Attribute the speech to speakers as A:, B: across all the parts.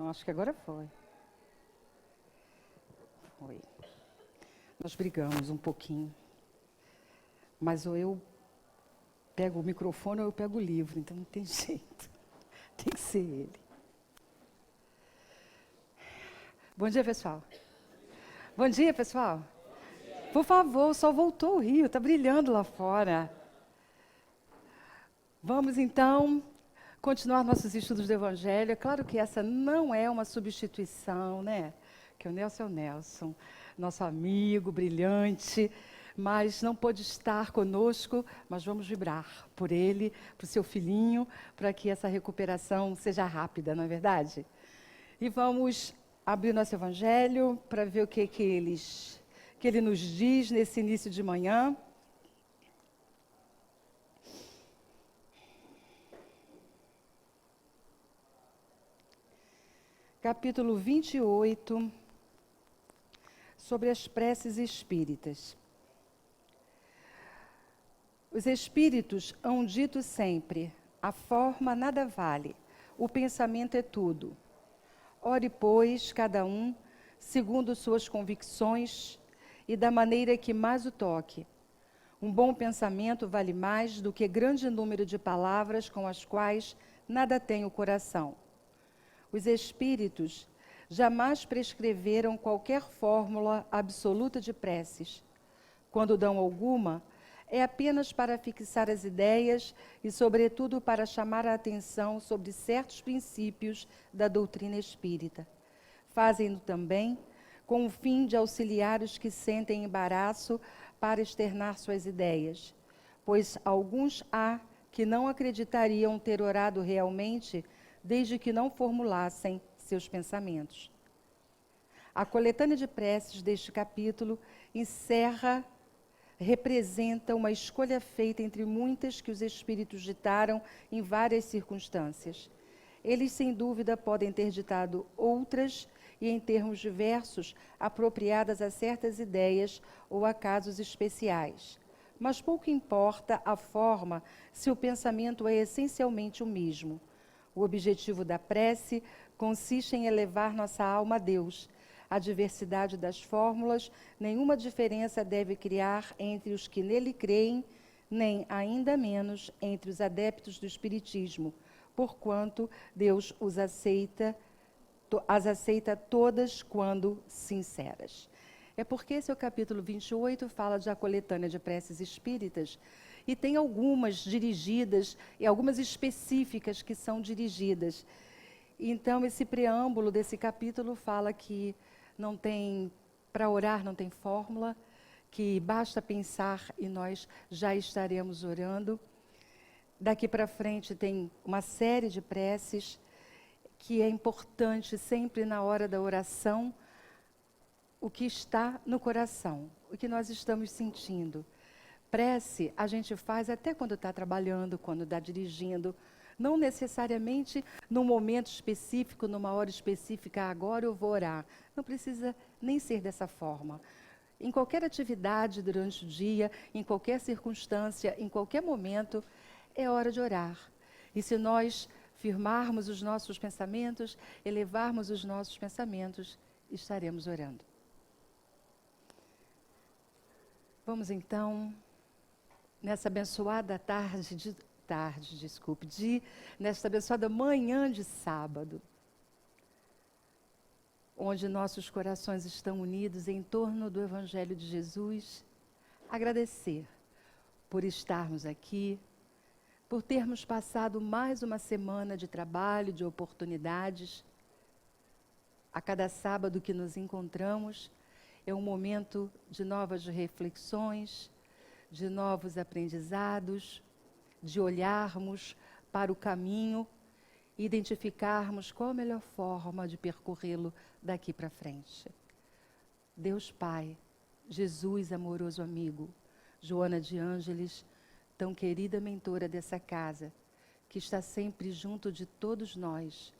A: Não, acho que agora foi. Foi. Nós brigamos um pouquinho. Mas ou eu pego o microfone ou eu pego o livro, então não tem jeito. Tem que ser ele. Bom dia, pessoal. Bom dia, pessoal. Por favor, o sol voltou ao Rio, está brilhando lá fora. Vamos, então, continuar nossos estudos do Evangelho. É claro que essa não é uma substituição, né? Que o Nelson é o Nelson, nosso amigo brilhante, mas não pôde estar conosco, mas vamos vibrar por ele, por seu filhinho, para que essa recuperação seja rápida, não é verdade? E vamos abrir nosso Evangelho para ver o que ele nos diz nesse início de manhã. Capítulo 28, sobre as preces espíritas. Os espíritos hão dito sempre: a forma nada vale, o pensamento é tudo. Ore, pois, cada um, segundo suas convicções e da maneira que mais o toque. Um bom pensamento vale mais do que grande número de palavras com as quais nada tem o coração. Os espíritos jamais prescreveram qualquer fórmula absoluta de preces. Quando dão alguma, é apenas para fixar as ideias e, sobretudo, para chamar a atenção sobre certos princípios da doutrina espírita. Fazem-no também com o fim de auxiliar os que sentem embaraço para externar suas ideias, pois alguns há que não acreditariam ter orado realmente desde que não formulassem seus pensamentos. A coletânea de preces deste capítulo representa uma escolha feita entre muitas que os espíritos ditaram em várias circunstâncias. Eles, sem dúvida, podem ter ditado outras e, em termos diversos, apropriadas a certas ideias ou a casos especiais. Mas pouco importa a forma se o pensamento é essencialmente o mesmo. O objetivo da prece consiste em elevar nossa alma a Deus. A diversidade das fórmulas, nenhuma diferença deve criar entre os que nele creem, nem ainda menos entre os adeptos do Espiritismo, porquanto Deus as aceita todas quando sinceras. É porque esse é o capítulo 28, fala de a coletânea de preces espíritas, e tem algumas dirigidas, e algumas específicas que são dirigidas. Então, esse preâmbulo desse capítulo fala que não tem, para orar não tem fórmula, que basta pensar e nós já estaremos orando. Daqui para frente tem uma série de preces que é importante sempre na hora da oração, o que está no coração, o que nós estamos sentindo. Prece a gente faz até quando está trabalhando, quando está dirigindo, não necessariamente num momento específico, numa hora específica, agora eu vou orar. Não precisa nem ser dessa forma. Em qualquer atividade durante o dia, em qualquer circunstância, em qualquer momento, é hora de orar. E se nós firmarmos os nossos pensamentos, elevarmos os nossos pensamentos, estaremos orando. Vamos então, nessa abençoada nesta abençoada manhã de sábado, onde nossos corações estão unidos em torno do Evangelho de Jesus, agradecer por estarmos aqui, por termos passado mais uma semana de trabalho, de oportunidades. A cada sábado que nos encontramos, é um momento de novas reflexões, de novos aprendizados, de olharmos para o caminho e identificarmos qual a melhor forma de percorrê-lo daqui para frente. Deus Pai, Jesus, amoroso amigo, Joana de Ângeles, tão querida mentora dessa casa, que está sempre junto de todos nós,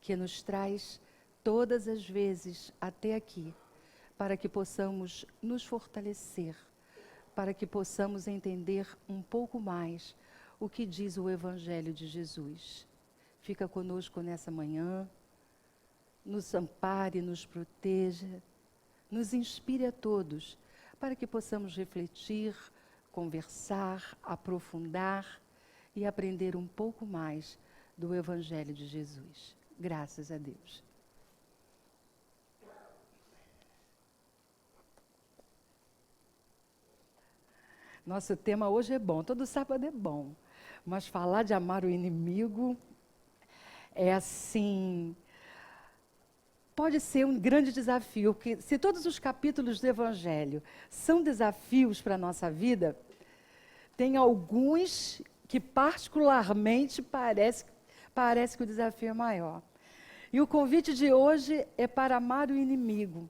A: que nos traz todas as vezes até aqui, para que possamos nos fortalecer, para que possamos entender um pouco mais o que diz o Evangelho de Jesus. Fica conosco nessa manhã, nos ampare, nos proteja, nos inspire a todos, para que possamos refletir, conversar, aprofundar e aprender um pouco mais do Evangelho de Jesus. Graças a Deus. Nosso tema hoje é bom, todo sábado é bom, mas falar de amar o inimigo é assim, pode ser um grande desafio, porque se todos os capítulos do Evangelho são desafios para a nossa vida, tem alguns que particularmente parece que o desafio é maior. E o convite de hoje é para amar o inimigo.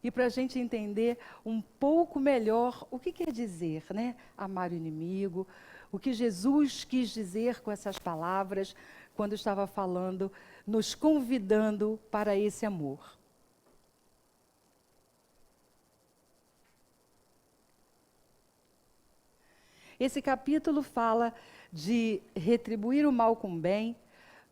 A: E para a gente entender um pouco melhor o que quer dizer, né? Amar o inimigo, o que Jesus quis dizer com essas palavras, quando estava falando, nos convidando para esse amor. Esse capítulo fala de retribuir o mal com o bem,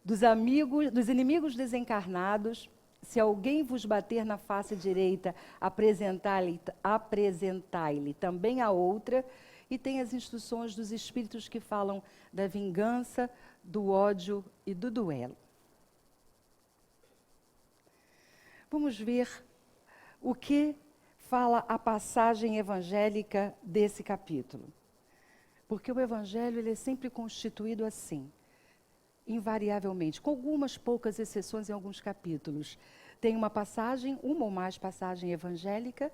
A: dos inimigos desencarnados. Se alguém vos bater na face direita, apresentai-lhe também a outra. E tem as instruções dos espíritos que falam da vingança, do ódio e do duelo. Vamos ver o que fala a passagem evangélica desse capítulo. Porque o Evangelho ele é sempre constituído assim, invariavelmente, com algumas poucas exceções em alguns capítulos. Tem uma ou mais passagem evangélica,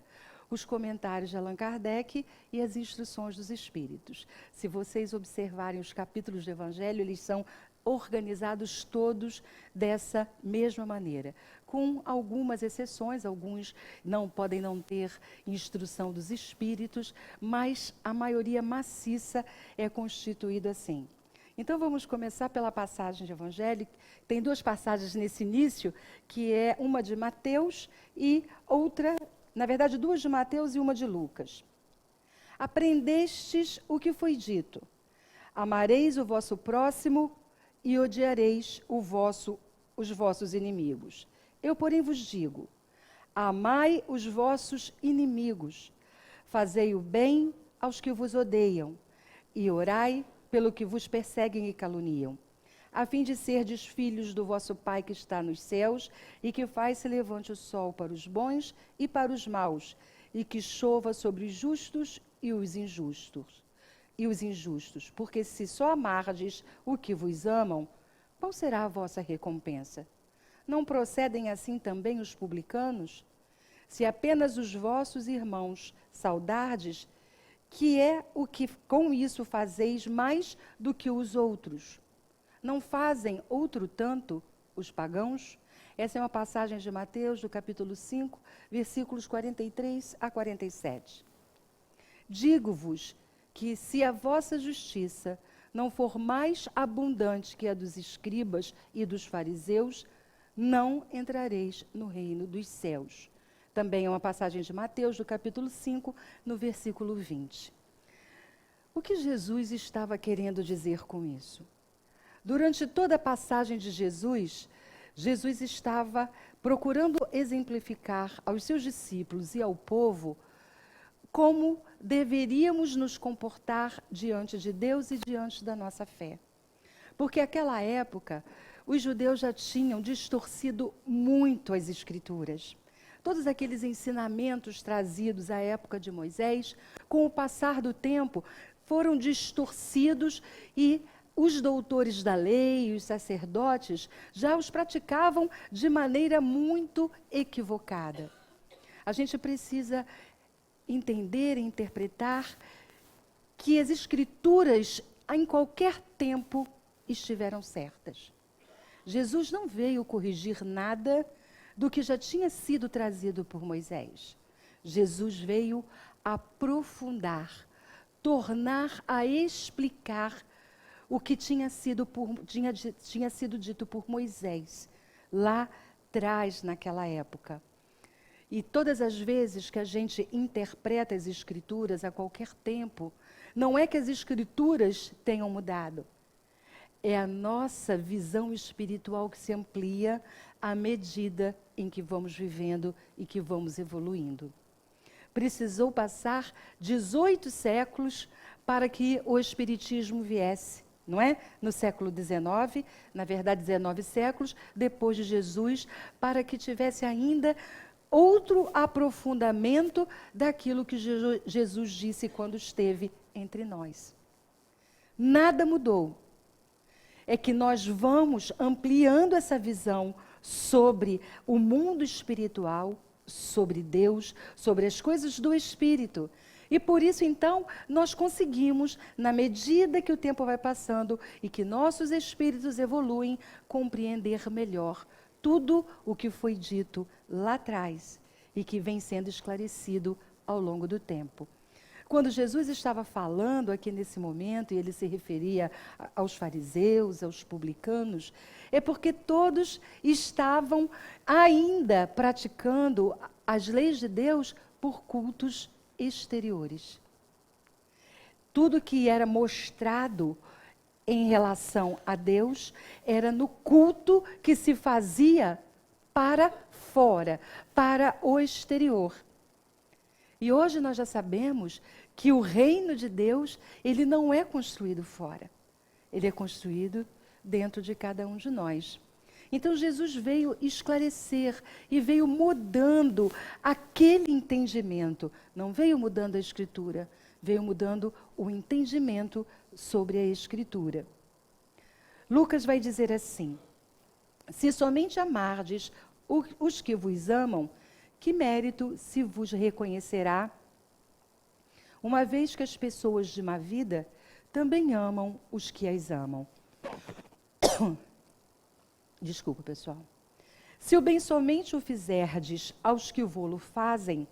A: os comentários de Allan Kardec e as instruções dos Espíritos. Se vocês observarem os capítulos do Evangelho, eles são organizados todos dessa mesma maneira, com algumas exceções, alguns podem não ter instrução dos Espíritos, mas a maioria maciça é constituída assim. Então vamos começar pela passagem de Evangelho. Tem duas passagens nesse início, que é uma de Mateus e outra, na verdade duas de Mateus e uma de Lucas. Aprendestes o que foi dito: amareis o vosso próximo e odiareis os vossos inimigos. Eu, porém, vos digo: amai os vossos inimigos, fazei o bem aos que vos odeiam, e orai pelo que vos perseguem e caluniam, a fim de serdes filhos do vosso Pai que está nos céus, e que faz se levante o sol para os bons e para os maus, e que chova sobre os justos e os injustos. Porque se só amardes o que vos amam, qual será a vossa recompensa? Não procedem assim também os publicanos? Se apenas os vossos irmãos saudardes, que é o que com isso fazeis mais do que os outros? Não fazem outro tanto os pagãos? Essa é uma passagem de Mateus, do capítulo 5, versículos 43 a 47. Digo-vos que se a vossa justiça não for mais abundante que a dos escribas e dos fariseus, não entrareis no reino dos céus. Também é uma passagem de Mateus, do capítulo 5, no versículo 20. O que Jesus estava querendo dizer com isso? Durante toda a passagem de Jesus, Jesus estava procurando exemplificar aos seus discípulos e ao povo como deveríamos nos comportar diante de Deus e diante da nossa fé. Porque naquela época, os judeus já tinham distorcido muito as Escrituras. Todos aqueles ensinamentos trazidos à época de Moisés, com o passar do tempo, foram distorcidos e os doutores da lei, os sacerdotes, já os praticavam de maneira muito equivocada. A gente precisa entender e interpretar que as Escrituras, em qualquer tempo, estiveram certas. Jesus não veio corrigir nada do que já tinha sido trazido por Moisés. Jesus veio aprofundar, tornar a explicar o que tinha sido dito por Moisés, lá atrás, naquela época. E todas as vezes que a gente interpreta as Escrituras a qualquer tempo, não é que as Escrituras tenham mudado. É a nossa visão espiritual que se amplia à medida em que vamos vivendo e que vamos evoluindo. Precisou passar 18 séculos para que o Espiritismo viesse, não é? No século XIX, na verdade 19 séculos depois de Jesus, para que tivesse ainda outro aprofundamento daquilo que Jesus disse quando esteve entre nós. Nada mudou. É que nós vamos ampliando essa visão sobre o mundo espiritual, sobre Deus, sobre as coisas do Espírito. E por isso, então, nós conseguimos, na medida que o tempo vai passando e que nossos espíritos evoluem, compreender melhor tudo o que foi dito lá atrás e que vem sendo esclarecido ao longo do tempo. Quando Jesus estava falando aqui nesse momento, e ele se referia aos fariseus, aos publicanos, é porque todos estavam ainda praticando as leis de Deus por cultos exteriores. Tudo que era mostrado em relação a Deus era no culto que se fazia para fora, para o exterior. E hoje nós já sabemos que o reino de Deus, ele não é construído fora. Ele é construído dentro de cada um de nós. Então Jesus veio esclarecer e veio mudando aquele entendimento. Não veio mudando a Escritura, veio mudando o entendimento sobre a Escritura. Lucas vai dizer assim: se somente amardes os que vos amam, que mérito se vos reconhecerá, uma vez que as pessoas de má vida também amam os que as amam. Desculpa, pessoal. Se o bem somente o fizerdes aos que vô-lo fazem,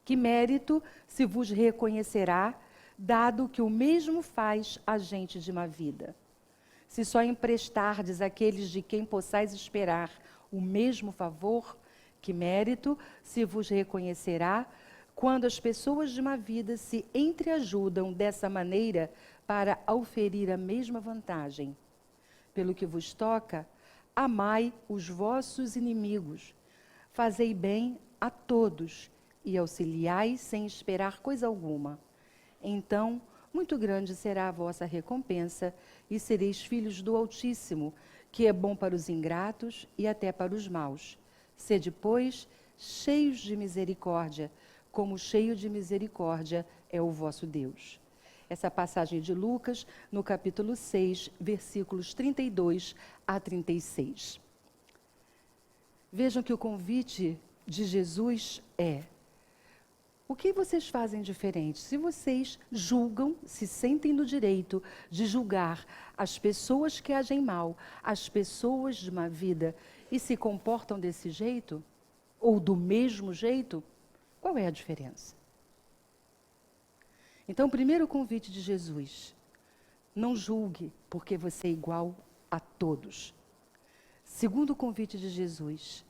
A: que mérito se vos reconhecerá, dado que o mesmo faz a gente de má vida? Se só emprestardes àqueles de quem possais esperar o mesmo favor, que mérito se vos reconhecerá quando as pessoas de má vida se entreajudam dessa maneira para auferir a mesma vantagem? Pelo que vos toca, amai os vossos inimigos, fazei bem a todos e auxiliai sem esperar coisa alguma. Então, muito grande será a vossa recompensa e sereis filhos do Altíssimo, que é bom para os ingratos e até para os maus. Sede, pois, cheios de misericórdia, como cheio de misericórdia é o vosso Deus. Essa passagem de Lucas, no capítulo 6, versículos 32 a 36. Vejam que o convite de Jesus é: o que vocês fazem diferente? Se vocês julgam, se sentem no direito de julgar as pessoas que agem mal, as pessoas de má vida, e se comportam desse jeito, ou do mesmo jeito, qual é a diferença? Então, o primeiro convite de Jesus: não julgue, porque você é igual a todos. Segundo convite de Jesus: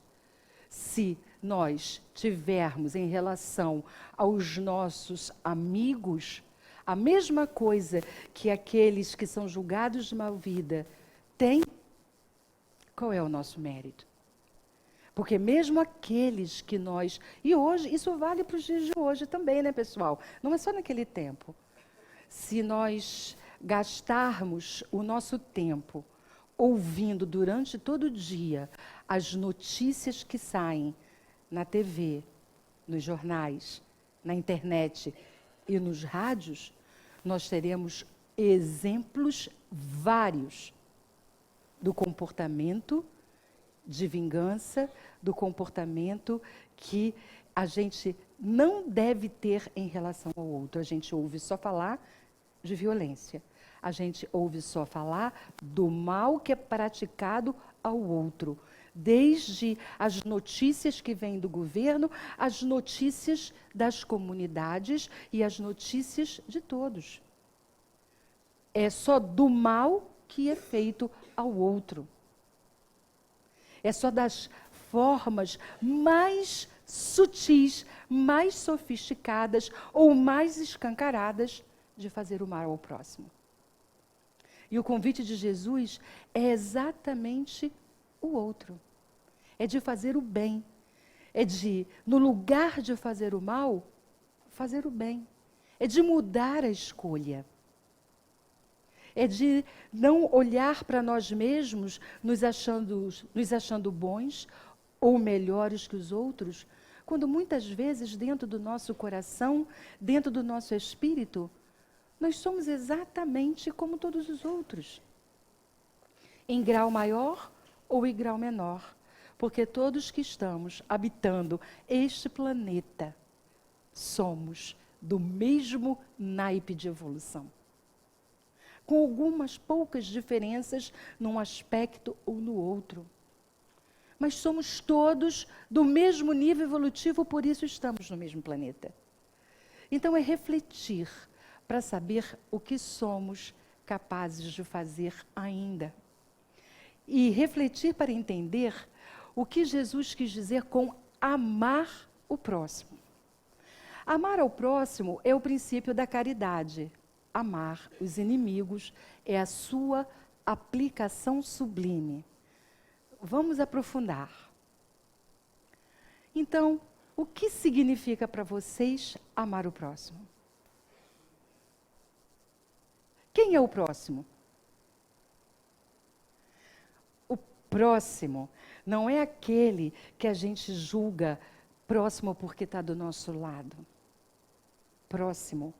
A: se nós tivermos em relação aos nossos amigos a mesma coisa que aqueles que são julgados de má vida têm, qual é o nosso mérito? Porque mesmo aqueles que nós... E hoje, isso vale para os dias de hoje também, né, pessoal? Não é só naquele tempo. Se nós gastarmos o nosso tempo ouvindo durante todo o dia as notícias que saem na TV, nos jornais, na internet e nos rádios, nós teremos exemplos vários do comportamento de vingança, do comportamento que a gente não deve ter em relação ao outro. A gente ouve só falar de violência. A gente ouve só falar do mal que é praticado ao outro. Desde as notícias que vêm do governo, as notícias das comunidades e as notícias de todos. É só do mal que é feito ao outro. É só das formas mais sutis, mais sofisticadas ou mais escancaradas de fazer o mal ao próximo. E o convite de Jesus é exatamente o outro. é de fazer o bem. É de, no lugar de fazer o mal, fazer o bem. É de mudar a escolha. É de não olhar para nós mesmos nos achando bons ou melhores que os outros, quando muitas vezes dentro do nosso coração, dentro do nosso espírito, nós somos exatamente como todos os outros. Em grau maior ou em grau menor. Porque todos que estamos habitando este planeta somos do mesmo naipe de evolução. Com algumas poucas diferenças num aspecto ou no outro. Mas somos todos do mesmo nível evolutivo, por isso estamos no mesmo planeta. Então é refletir para saber o que somos capazes de fazer ainda. E refletir para entender o que Jesus quis dizer com amar o próximo. Amar ao próximo é o princípio da caridade. Amar os inimigos é a sua aplicação sublime. Vamos aprofundar. Então, o que significa para vocês amar o próximo? Quem é o próximo? O próximo não é aquele que a gente julga próximo porque está do nosso lado. Próximo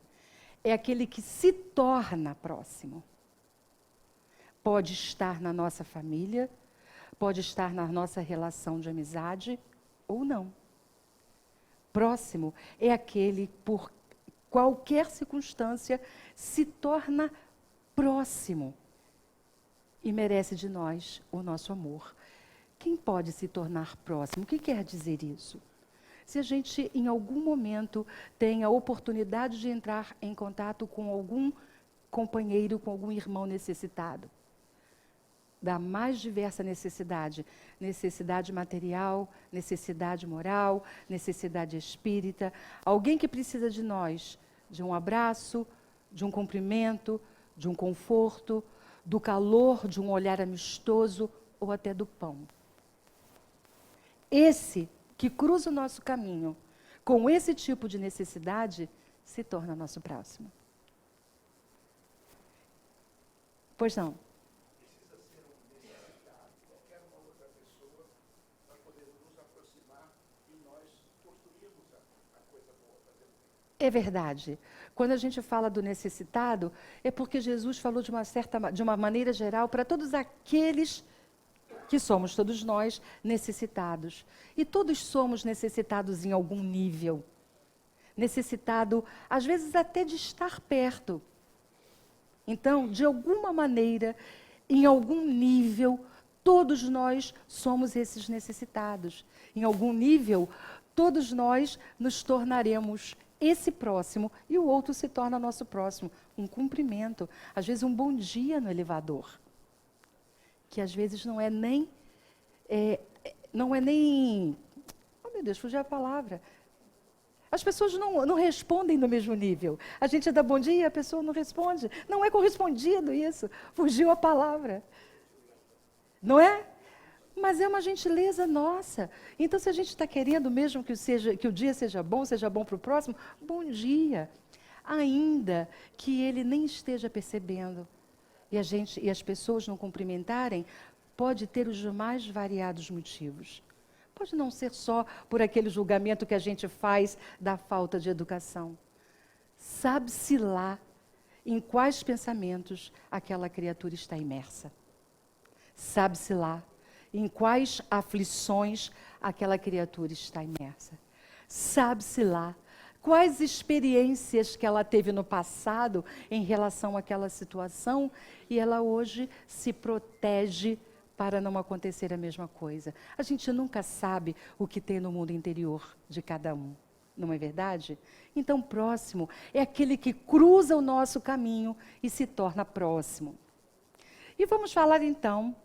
A: é aquele que se torna próximo. Pode estar na nossa família, pode estar na nossa relação de amizade ou não. Próximo é aquele, por qualquer circunstância, se torna próximo e merece de nós o nosso amor. Quem pode se tornar próximo? O que quer dizer isso? Se a gente, em algum momento, tem a oportunidade de entrar em contato com algum companheiro, com algum irmão necessitado, da mais diversa necessidade, necessidade material, necessidade moral, necessidade espírita, alguém que precisa de nós, de um abraço, de um cumprimento, de um conforto, do calor, de um olhar amistoso ou até do pão. Esse que cruza o nosso caminho com esse tipo de necessidade se torna nosso próximo. Pois não?
B: Precisa ser um necessitado, qualquer uma outra pessoa, para poder nos aproximar e nós construirmos a coisa boa, fazer o bem.
A: É verdade. Quando a gente fala do necessitado, é porque Jesus falou de uma maneira geral para todos aqueles que somos todos nós necessitados. E todos somos necessitados em algum nível. Necessitado, às vezes, até de estar perto. Então, de alguma maneira, em algum nível, todos nós somos esses necessitados. Em algum nível, todos nós nos tornaremos esse próximo e o outro se torna nosso próximo. Um cumprimento, às vezes um bom dia no elevador. Que às vezes não é nem, oh meu Deus, fugiu a palavra. As pessoas não respondem no mesmo nível. A gente dá bom dia e a pessoa não responde. Não é correspondido isso, fugiu a palavra. Não é? Mas é uma gentileza nossa. Então, se a gente está querendo mesmo que o dia seja bom para o próximo, bom dia. Ainda que ele nem esteja percebendo. E as pessoas não cumprimentarem, pode ter os mais variados motivos. Pode não ser só por aquele julgamento que a gente faz da falta de educação. Sabe-se lá em quais pensamentos aquela criatura está imersa. Sabe-se lá em quais aflições aquela criatura está imersa. Sabe-se lá quais experiências que ela teve no passado em relação àquela situação e ela hoje se protege para não acontecer a mesma coisa. A gente nunca sabe o que tem no mundo interior de cada um, não é verdade? Então, próximo é aquele que cruza o nosso caminho e se torna próximo. E vamos falar então,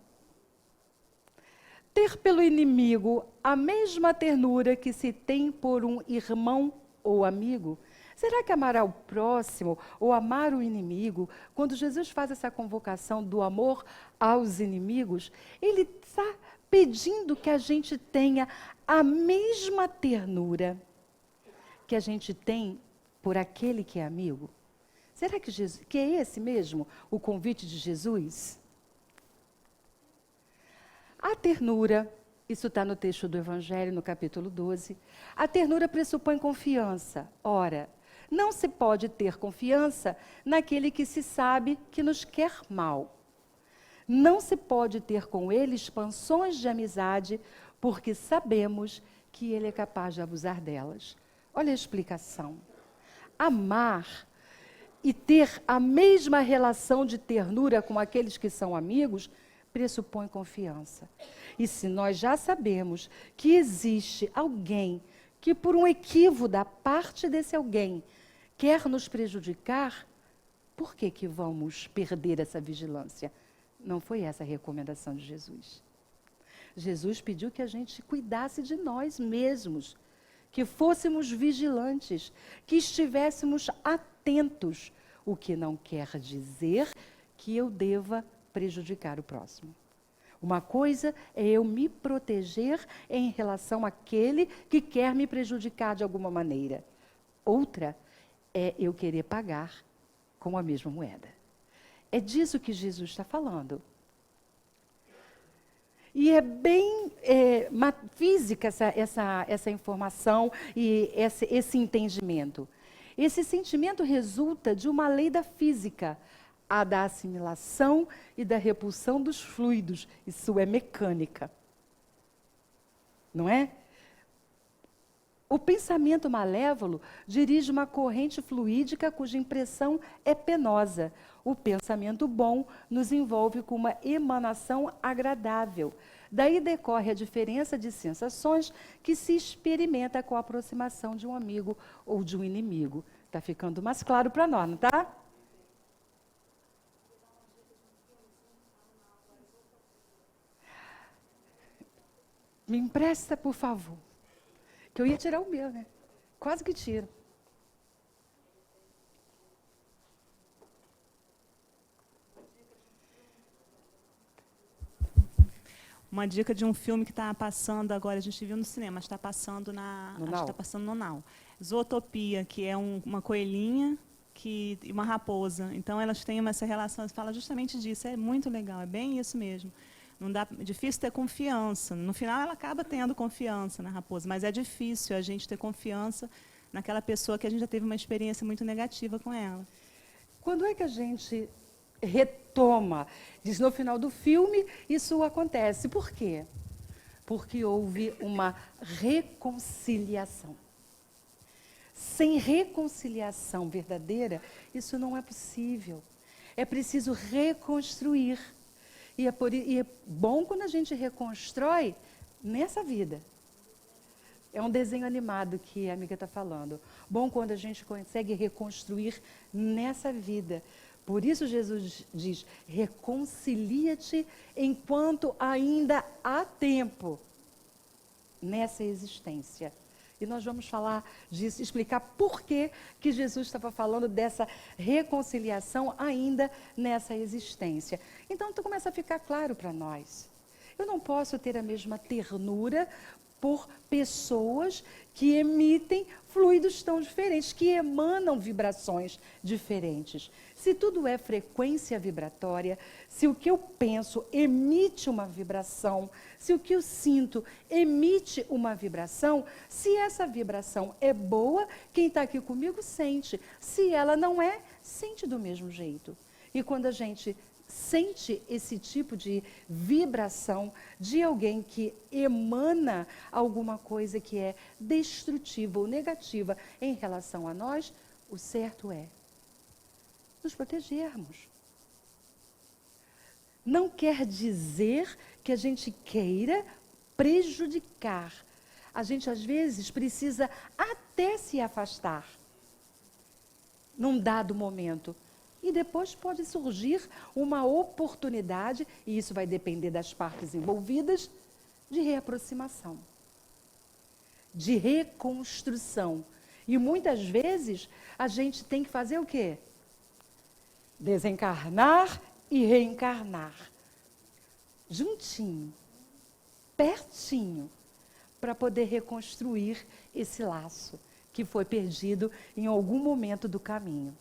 A: ter pelo inimigo a mesma ternura que se tem por um irmão ou amigo? Será que amar ao próximo ou amar o inimigo, quando Jesus faz essa convocação do amor aos inimigos, ele está pedindo que a gente tenha a mesma ternura que a gente tem por aquele que é amigo? Será que é esse mesmo o convite de Jesus? A ternura, isso está no texto do Evangelho, no capítulo 12. A ternura pressupõe confiança. Ora, não se pode ter confiança naquele que se sabe que nos quer mal. Não se pode ter com ele expansões de amizade, porque sabemos que ele é capaz de abusar delas. Olha a explicação. Amar e ter a mesma relação de ternura com aqueles que são amigos pressupõe confiança. E se nós já sabemos que existe alguém que, por um equívoco da parte desse alguém, quer nos prejudicar, por que vamos perder essa vigilância? Não foi essa a recomendação de Jesus. Jesus pediu que a gente cuidasse de nós mesmos, que fôssemos vigilantes, que estivéssemos atentos, o que não quer dizer que eu deva prejudicar o próximo. Uma coisa é eu me proteger em relação àquele que quer me prejudicar de alguma maneira. Outra é eu querer pagar com a mesma moeda. É disso que Jesus está falando. E é bem física essa informação e esse entendimento. Esse sentimento resulta de uma lei da física, a da assimilação e da repulsão dos fluidos. Isso é mecânica. Não é? O pensamento malévolo dirige uma corrente fluídica cuja impressão é penosa. O pensamento bom nos envolve com uma emanação agradável. Daí decorre a diferença de sensações que se experimenta com a aproximação de um amigo ou de um inimigo. Está ficando mais claro para nós, não está? Me empresta, por favor. Que eu ia tirar o meu, né? Quase que tiro.
C: Uma dica de um filme que está passando agora, a gente viu no cinema, mas está passando no Now. Zootopia, que é uma coelhinha e uma raposa. Então, elas têm essa relação, fala justamente disso. É muito legal, é bem isso mesmo. É difícil ter confiança. No final, ela acaba tendo confiança na raposa, mas é difícil a gente ter confiança naquela pessoa que a gente já teve uma experiência muito negativa com ela.
A: Quando é que a gente retoma? Diz no final do filme, isso acontece. Por quê? Porque houve uma reconciliação. Sem reconciliação verdadeira, isso não é possível. É preciso reconstruir. E é bom quando a gente reconstrói nessa vida. É um desenho animado que a amiga está falando. Bom quando a gente consegue reconstruir nessa vida. Por isso Jesus diz, reconcilia-te enquanto ainda há tempo nessa existência. E nós vamos falar disso, explicar por que Jesus estava falando dessa reconciliação ainda nessa existência. Então, começa a ficar claro para nós. Eu não posso ter a mesma ternura por pessoas que emitem fluidos tão diferentes, que emanam vibrações diferentes. Se tudo é frequência vibratória, se o que eu penso emite uma vibração, se o que eu sinto emite uma vibração, se essa vibração é boa, quem está aqui comigo sente. Se ela não é, sente do mesmo jeito. E quando a gente sente esse tipo de vibração de alguém que emana alguma coisa que é destrutiva ou negativa em relação a nós, o certo é nos protegermos. Não quer dizer que a gente queira prejudicar. A gente, às vezes, precisa até se afastar num dado momento. E depois pode surgir uma oportunidade, e isso vai depender das partes envolvidas, de reaproximação, de reconstrução. E muitas vezes a gente tem que fazer o quê? Desencarnar e reencarnar. Juntinho. pertinho, para poder reconstruir esse laço que foi perdido em algum momento do caminho.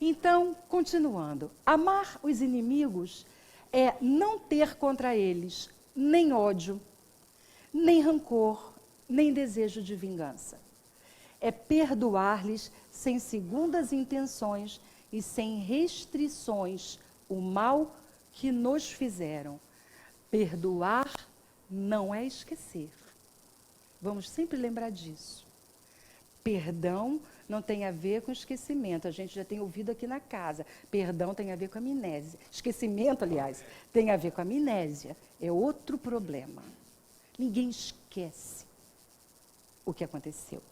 A: Então, continuando, amar os inimigos é não ter contra eles nem ódio, nem rancor, nem desejo de vingança. É perdoar-lhes sem segundas intenções e sem restrições o mal que nos fizeram. Perdoar não é esquecer. Vamos sempre lembrar disso. Perdão não tem a ver com esquecimento. A gente já tem ouvido aqui na casa. Perdão tem a ver com amnésia. Esquecimento, aliás, tem a ver com amnésia. É outro problema. Ninguém esquece o que aconteceu.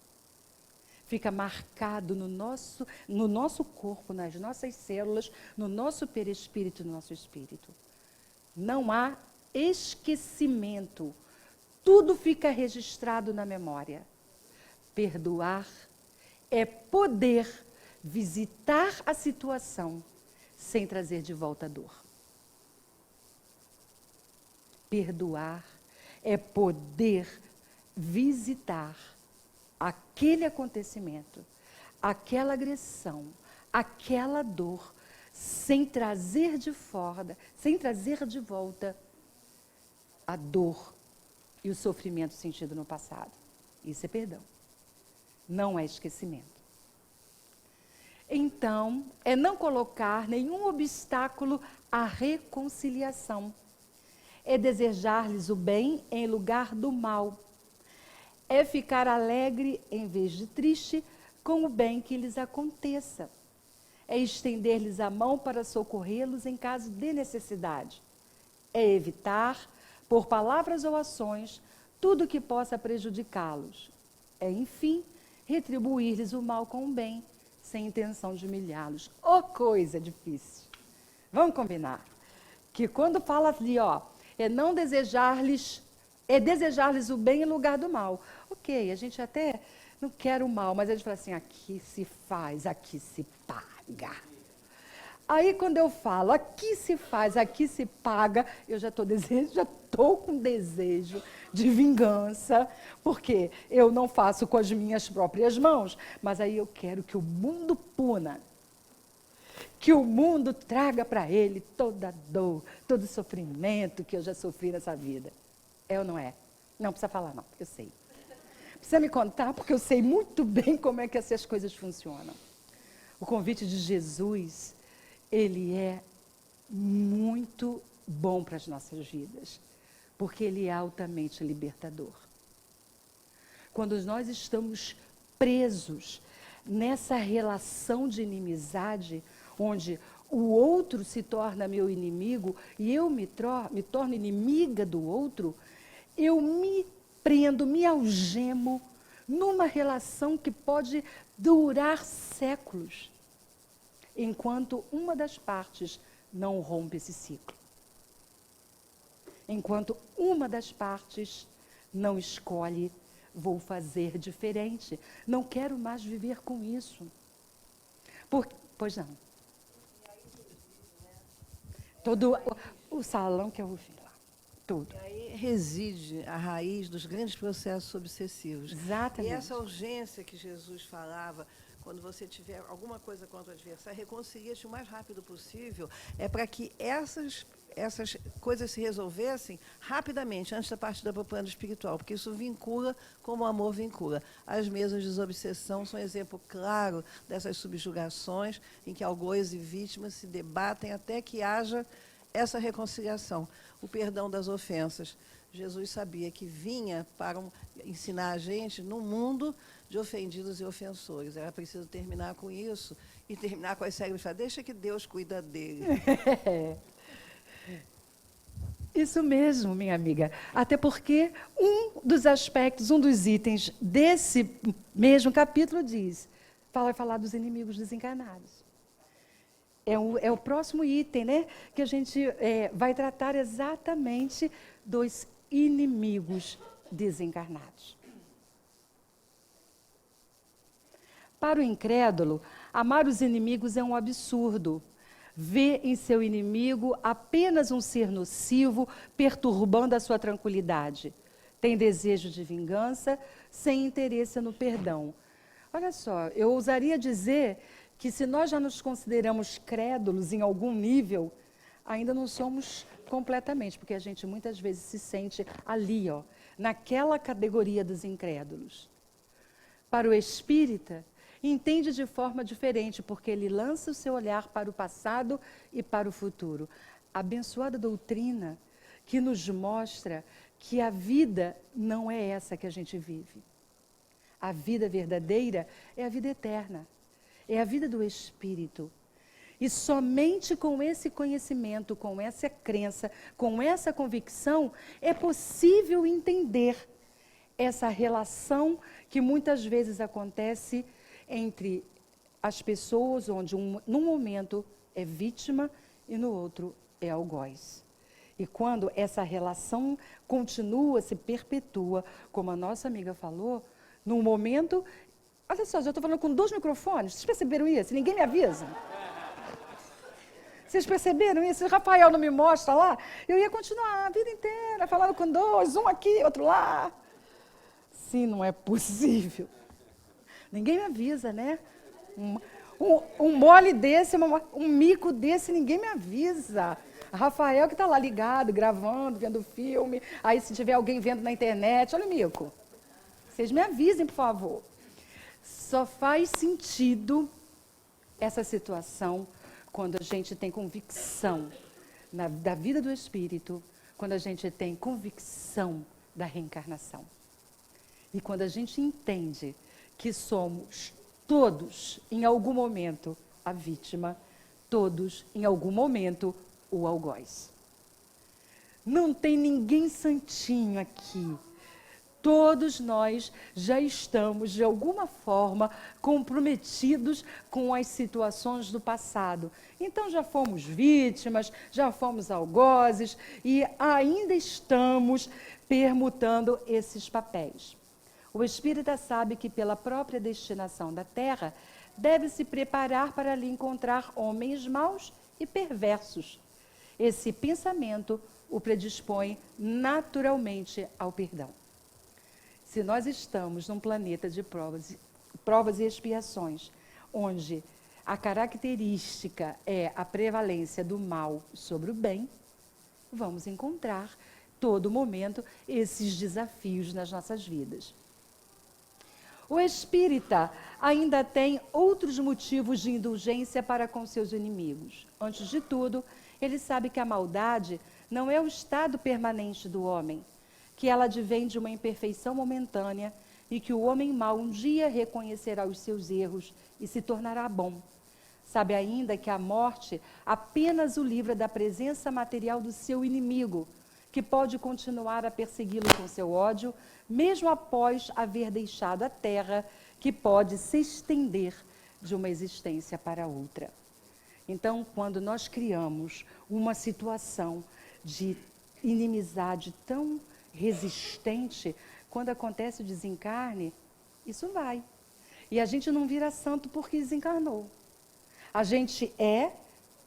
A: Fica marcado no nosso corpo, nas nossas células, no nosso perispírito, no nosso espírito. Não há esquecimento. Tudo fica registrado na memória. Perdoar é poder visitar a situação sem trazer de volta a dor. Perdoar é poder visitar aquele acontecimento, aquela agressão, aquela dor, sem trazer de volta a dor e o sofrimento sentido no passado. Isso é perdão. Não é esquecimento. Então, é não colocar nenhum obstáculo à reconciliação. É desejar-lhes o bem em lugar do mal. É ficar alegre em vez de triste com o bem que lhes aconteça. É estender-lhes a mão para socorrê-los em caso de necessidade. É evitar, por palavras ou ações, tudo que possa prejudicá-los. É, enfim, retribuir-lhes o mal com o bem, sem intenção de humilhá-los. Oh, coisa difícil. Vamos combinar. Que quando fala ali, é não desejar-lhes, é desejar-lhes o bem em lugar do mal. Ok, a gente até não quer o mal, mas a gente fala assim, aqui se faz, aqui se paga. Aí quando eu falo, aqui se faz, aqui se paga, eu já estou com desejo de vingança, porque eu não faço com as minhas próprias mãos, mas aí eu quero que o mundo puna, que o mundo traga para ele toda a dor, todo o sofrimento que eu já sofri nessa vida. É ou não é? Não precisa falar não, porque eu sei. Precisa me contar, porque eu sei muito bem como é que essas coisas funcionam. O convite de Jesus, ele é muito bom para as nossas vidas, porque ele é altamente libertador. Quando nós estamos presos nessa relação de inimizade, onde o outro se torna meu inimigo e eu me torno inimiga do outro, eu me prendo, me algemo numa relação que pode durar séculos, enquanto uma das partes não rompe esse ciclo. Enquanto uma das partes não escolhe, vou fazer diferente, não quero mais viver com isso. Pois não. Todo o salão que eu ouvi lá, tudo.
D: E aí reside a raiz dos grandes processos obsessivos.
A: Exatamente.
D: E essa urgência que Jesus falava, quando você tiver alguma coisa contra o adversário, reconcilia-se o mais rápido possível, é para que essas coisas se resolvessem rapidamente, antes da partida para o plano espiritual, porque isso vincula como o amor vincula. As mesas de desobsessão são um exemplo claro dessas subjugações, em que algoz e vítimas se debatem até que haja essa reconciliação, o perdão das ofensas. Jesus sabia que vinha para ensinar a gente num mundo de ofendidos e ofensores. Era preciso terminar com isso e terminar com as regras. Deixa que Deus cuida dele.
A: Isso mesmo, minha amiga. Até porque um dos aspectos, um dos itens desse mesmo capítulo vai falar dos inimigos desencarnados. É o próximo item, né? Que a gente vai tratar exatamente dos inimigos desencarnados. Para o incrédulo, amar os inimigos é um absurdo. vê em seu inimigo apenas um ser nocivo, perturbando a sua tranquilidade. Tem desejo de vingança, sem interesse no perdão. Olha só, eu ousaria dizer que se nós já nos consideramos crédulos em algum nível, ainda não somos completamente, porque a gente muitas vezes se sente ali, ó, naquela categoria dos incrédulos. Para o espírita, entende de forma diferente, porque ele lança o seu olhar para o passado e para o futuro. A abençoada doutrina que nos mostra que a vida não é essa que a gente vive. A vida verdadeira é a vida eterna, é a vida do espírito. E somente com esse conhecimento, com essa crença, com essa convicção, é possível entender essa relação que muitas vezes acontece entre as pessoas, onde num momento é vítima e no outro é algoz. E quando essa relação continua, se perpetua, como a nossa amiga falou, num momento... Olha só, já estou falando com 2 microfones, vocês perceberam isso? Ninguém me avisa. Vocês perceberam isso? Se o Rafael não me mostra lá, eu ia continuar a vida inteira falando com 2, um aqui, outro lá. Sim, não é possível. Ninguém me avisa, né? Um mole desse, um mico desse, ninguém me avisa. Rafael que está lá ligado, gravando, vendo filme. Aí se tiver alguém vendo na internet, olha o mico. Vocês me avisem, por favor. Só faz sentido essa situação quando a gente tem convicção da vida do Espírito, quando a gente tem convicção da reencarnação. E quando a gente entende que somos todos, em algum momento, a vítima, todos, em algum momento, o algoz. Não tem ninguém santinho aqui. Todos nós já estamos, de alguma forma, comprometidos com as situações do passado. Então, já fomos vítimas, já fomos algozes e ainda estamos permutando esses papéis. O espírita sabe que, pela própria destinação da Terra, deve se preparar para ali encontrar homens maus e perversos. Esse pensamento o predispõe naturalmente ao perdão. Se nós estamos num planeta de provas e expiações, onde a característica é a prevalência do mal sobre o bem, vamos encontrar, todo momento, esses desafios nas nossas vidas. O espírita ainda tem outros motivos de indulgência para com seus inimigos. Antes de tudo, ele sabe que a maldade não é o estado permanente do homem, que ela advém de uma imperfeição momentânea e que o homem mau um dia reconhecerá os seus erros e se tornará bom. Sabe ainda que a morte apenas o livra da presença material do seu inimigo, que pode continuar a persegui-lo com seu ódio, mesmo após haver deixado a terra, que pode se estender de uma existência para outra. Então, quando nós criamos uma situação de inimizade tão resistente, quando acontece o desencarne, isso vai. E a gente não vira santo porque desencarnou. A gente é,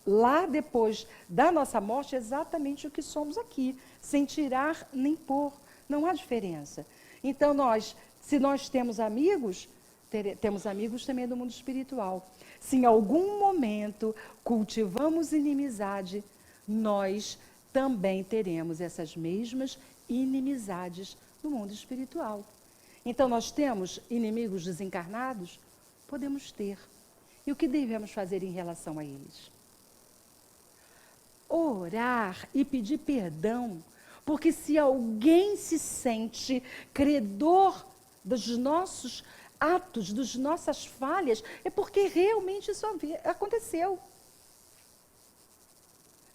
A: lá depois da nossa morte, exatamente o que somos aqui, sem tirar nem pôr. Não há diferença. Então, se nós temos amigos, temos amigos também do mundo espiritual. Se em algum momento cultivamos inimizade, nós também teremos essas mesmas inimizades no mundo espiritual. Então, nós temos inimigos desencarnados? Podemos ter. E o que devemos fazer em relação a eles? Orar e pedir perdão, porque se alguém se sente credor dos nossos atos, das nossas falhas, é porque realmente isso aconteceu.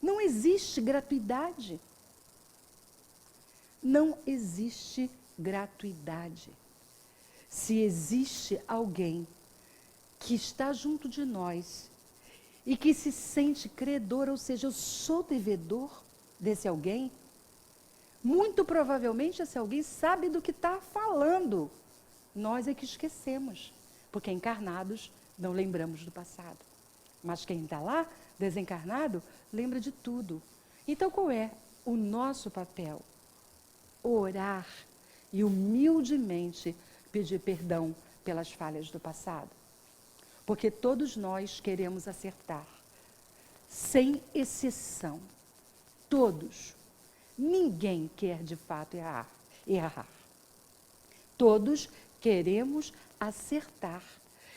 A: Não existe gratuidade. Não existe gratuidade. Se existe alguém que está junto de nós e que se sente credor, ou seja, eu sou devedor desse alguém, muito provavelmente esse alguém sabe do que está falando. Nós é que esquecemos, porque encarnados não lembramos do passado. Mas quem está lá, desencarnado, lembra de tudo. Então, qual é o nosso papel? Orar e humildemente pedir perdão pelas falhas do passado. Porque todos nós queremos acertar, sem exceção. Todos. Ninguém quer de fato errar. Todos queremos acertar.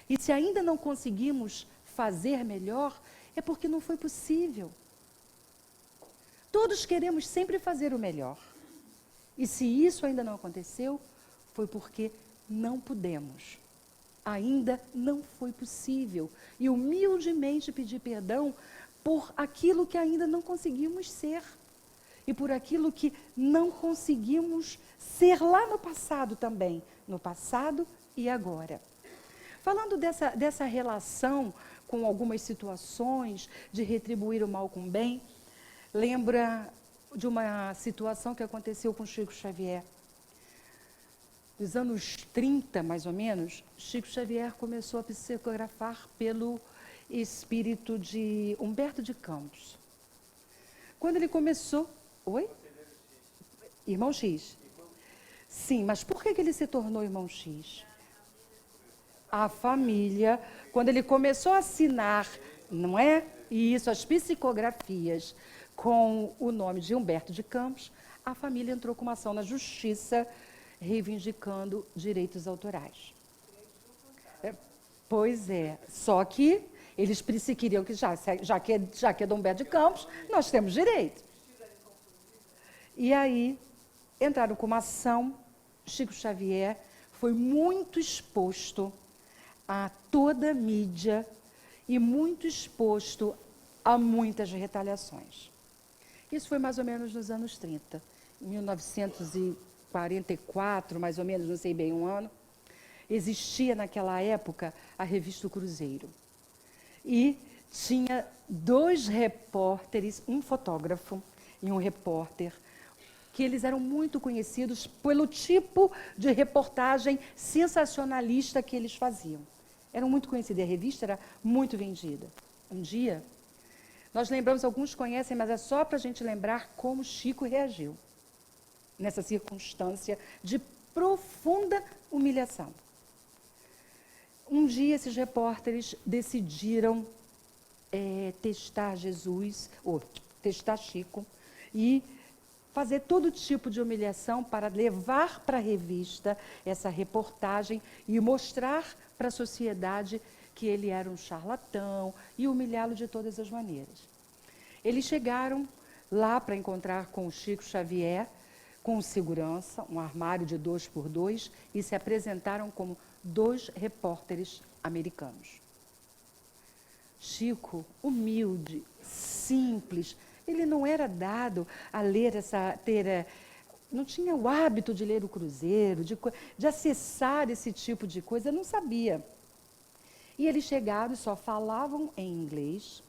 A: E se ainda não conseguimos fazer melhor, é porque não foi possível. Todos queremos sempre fazer o melhor. E se isso ainda não aconteceu, foi porque não pudemos. Ainda não foi possível. E humildemente pedir perdão por aquilo que ainda não conseguimos ser. E por aquilo que não conseguimos ser lá no passado também. No passado e agora. Falando dessa relação com algumas situações de retribuir o mal com o bem, lembra de uma situação que aconteceu com Chico Xavier. Nos anos 30, mais ou menos, Chico Xavier começou a psicografar pelo espírito de Humberto de Campos. Quando ele começou... Oi? Irmão X. Sim, mas por que ele se tornou Irmão X? A família, quando ele começou a assinar, não é? E isso, as psicografias com o nome de Humberto de Campos, a família entrou com uma ação na justiça reivindicando direitos autorais. Pois é, só que eles queriam que já que é do Humberto de Campos, nós temos direito. E aí, entraram com uma ação, Chico Xavier foi muito exposto a toda a mídia e muito exposto a muitas retaliações. Isso foi mais ou menos nos anos 30, em 1944, mais ou menos, não sei bem um ano, existia naquela época a revista O Cruzeiro. E tinha 2 repórteres, um fotógrafo e um repórter, que eles eram muito conhecidos pelo tipo de reportagem sensacionalista que eles faziam. Eram muito conhecidos, e a revista era muito vendida. Um dia, nós lembramos, alguns conhecem, mas é só para a gente lembrar como Chico reagiu nessa circunstância de profunda humilhação. Um dia, esses repórteres decidiram testar Jesus, ou testar Chico, e fazer todo tipo de humilhação para levar para a revista essa reportagem e mostrar para a sociedade que ele era um charlatão e humilhá-lo de todas as maneiras. Eles chegaram lá para encontrar com o Chico Xavier, com segurança, um armário de 2x2, e se apresentaram como 2 repórteres americanos. Chico, humilde, simples, ele não era dado a ler não tinha o hábito de ler o Cruzeiro, de acessar esse tipo de coisa, não sabia. E eles chegaram e só falavam em inglês,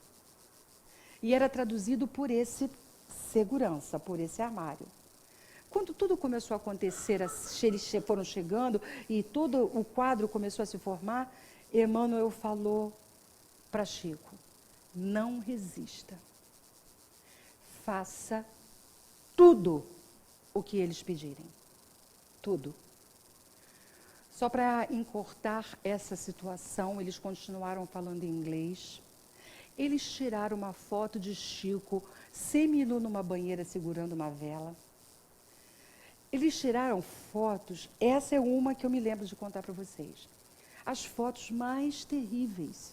A: e era traduzido por esse segurança, por esse armário. Quando tudo começou a acontecer, eles foram chegando e todo o quadro começou a se formar, Emmanuel falou para Chico: não resista. Faça tudo o que eles pedirem. Tudo. Só para encurtar essa situação, eles continuaram falando em inglês. Eles tiraram uma foto de Chico seminu numa banheira segurando uma vela. Eles tiraram fotos, essa é uma que eu me lembro de contar para vocês. As fotos mais terríveis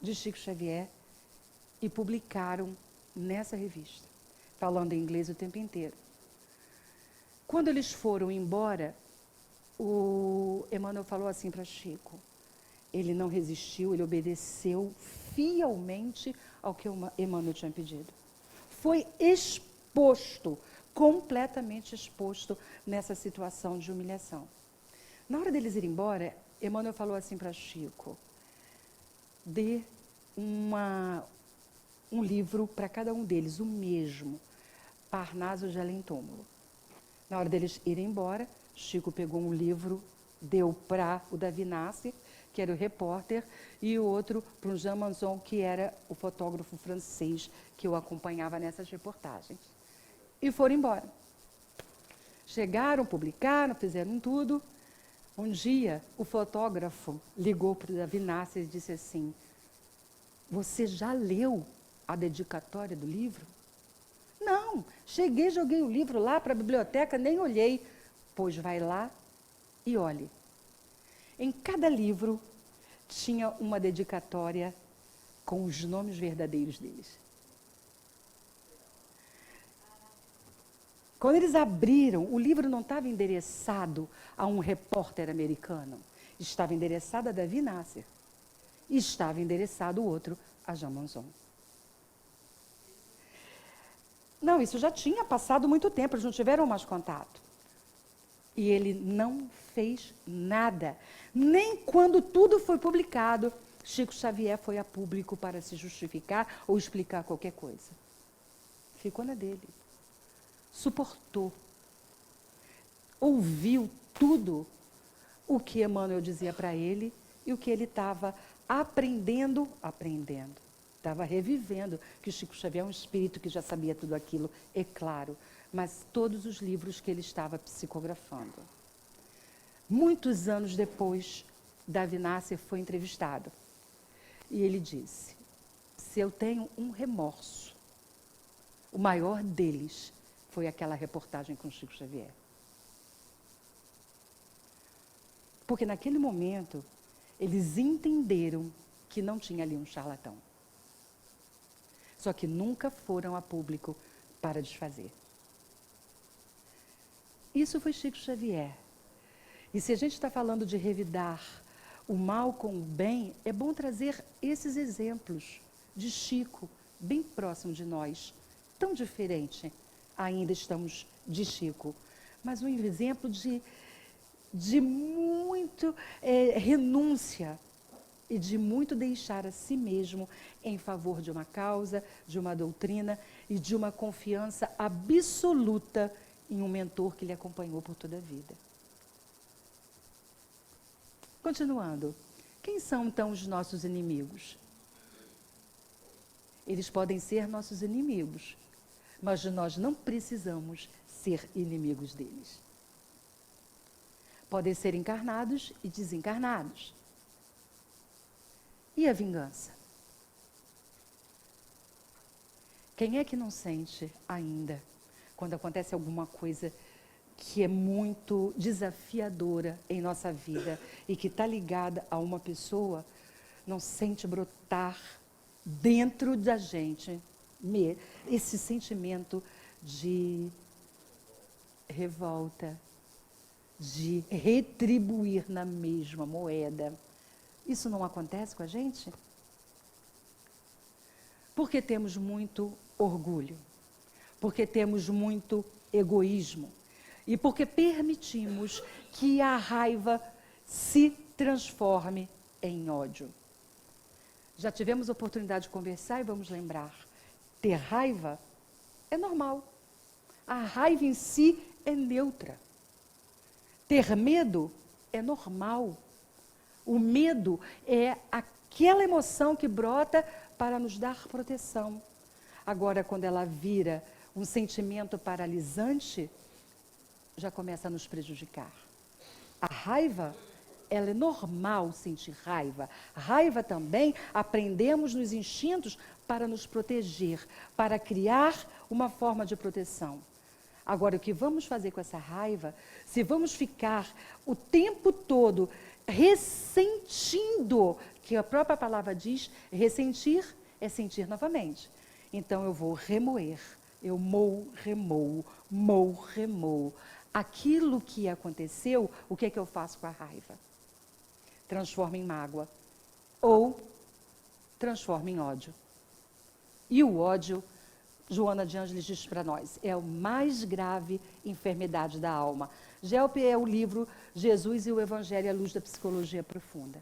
A: de Chico Xavier e publicaram nessa revista, falando em inglês o tempo inteiro. Quando eles foram embora, o Emmanuel falou assim para Chico, ele não resistiu, ele obedeceu fielmente ao que o Emmanuel tinha pedido. Foi exposto, completamente exposto nessa situação de humilhação. Na hora deles irem embora, Emmanuel falou assim para Chico, dê um livro para cada um deles, o mesmo, Parnaso de Além Túmulo. Na hora deles irem embora, Chico pegou um livro, deu para o Davi Nasser, que era o repórter, e o outro para o Jean Manzon, que era o fotógrafo francês que eu acompanhava nessas reportagens. E foram embora. Chegaram, publicaram, fizeram tudo. Um dia, o fotógrafo ligou para o Davi Nasser e disse assim: você já leu a dedicatória do livro? Não, cheguei, joguei o livro lá para a biblioteca, nem olhei. Pois vai lá e olhe. Em cada livro tinha uma dedicatória com os nomes verdadeiros deles. Quando eles abriram, o livro não estava endereçado a um repórter americano. Estava endereçado a Davi Nasser. E estava endereçado o outro a Jean Manzon. Não, isso já tinha passado muito tempo, eles não tiveram mais contato. E ele não fez nada. Nem quando tudo foi publicado, Chico Xavier foi a público para se justificar ou explicar qualquer coisa. Ficou na dele. Suportou. Ouviu tudo o que Emmanuel dizia para ele e o que ele estava aprendendo. Estava revivendo, que Chico Xavier é um espírito que já sabia tudo aquilo, é claro, mas todos os livros que ele estava psicografando. Muitos anos depois, Davi Nasser foi entrevistado. E ele disse: se eu tenho um remorso, o maior deles foi aquela reportagem com Chico Xavier. Porque naquele momento, eles entenderam que não tinha ali um charlatão. Só que nunca foram a público para desfazer. Isso foi Chico Xavier. E se a gente está falando de revidar o mal com o bem, é bom trazer esses exemplos de Chico, bem próximo de nós. Tão diferente, ainda estamos de Chico. Mas um exemplo de muito renúncia e de muito deixar a si mesmo em favor de uma causa, de uma doutrina e de uma confiança absoluta em um mentor que lhe acompanhou por toda a vida. Continuando, quem são então os nossos inimigos? Eles podem ser nossos inimigos, mas nós não precisamos ser inimigos deles. Podem ser encarnados e desencarnados. E a vingança? Quem é que não sente ainda, quando acontece alguma coisa que é muito desafiadora em nossa vida e que está ligada a uma pessoa, não sente brotar dentro da gente esse sentimento de revolta, de retribuir na mesma moeda? Isso não acontece com a gente? Porque temos muito orgulho, porque temos muito egoísmo e porque permitimos que a raiva se transforme em ódio. Já tivemos oportunidade de conversar e vamos lembrar, ter raiva é normal. A raiva em si é neutra. Ter medo é normal. O medo é aquela emoção que brota para nos dar proteção. Agora, quando ela vira um sentimento paralisante, já começa a nos prejudicar. A raiva, ela é normal sentir raiva. Raiva também aprendemos nos instintos para nos proteger, para criar uma forma de proteção. Agora, o que vamos fazer com essa raiva, se vamos ficar o tempo todo ressentindo, que a própria palavra diz, ressentir é sentir novamente. Então eu vou remoer, eu remoo. Aquilo que aconteceu, o que é que eu faço com a raiva? Transformo em mágoa ou transformo em ódio. E o ódio, Joana de Ângeles diz para nós, é a mais grave enfermidade da alma. Gelp é o livro Jesus e o Evangelho à Luz da Psicologia Profunda.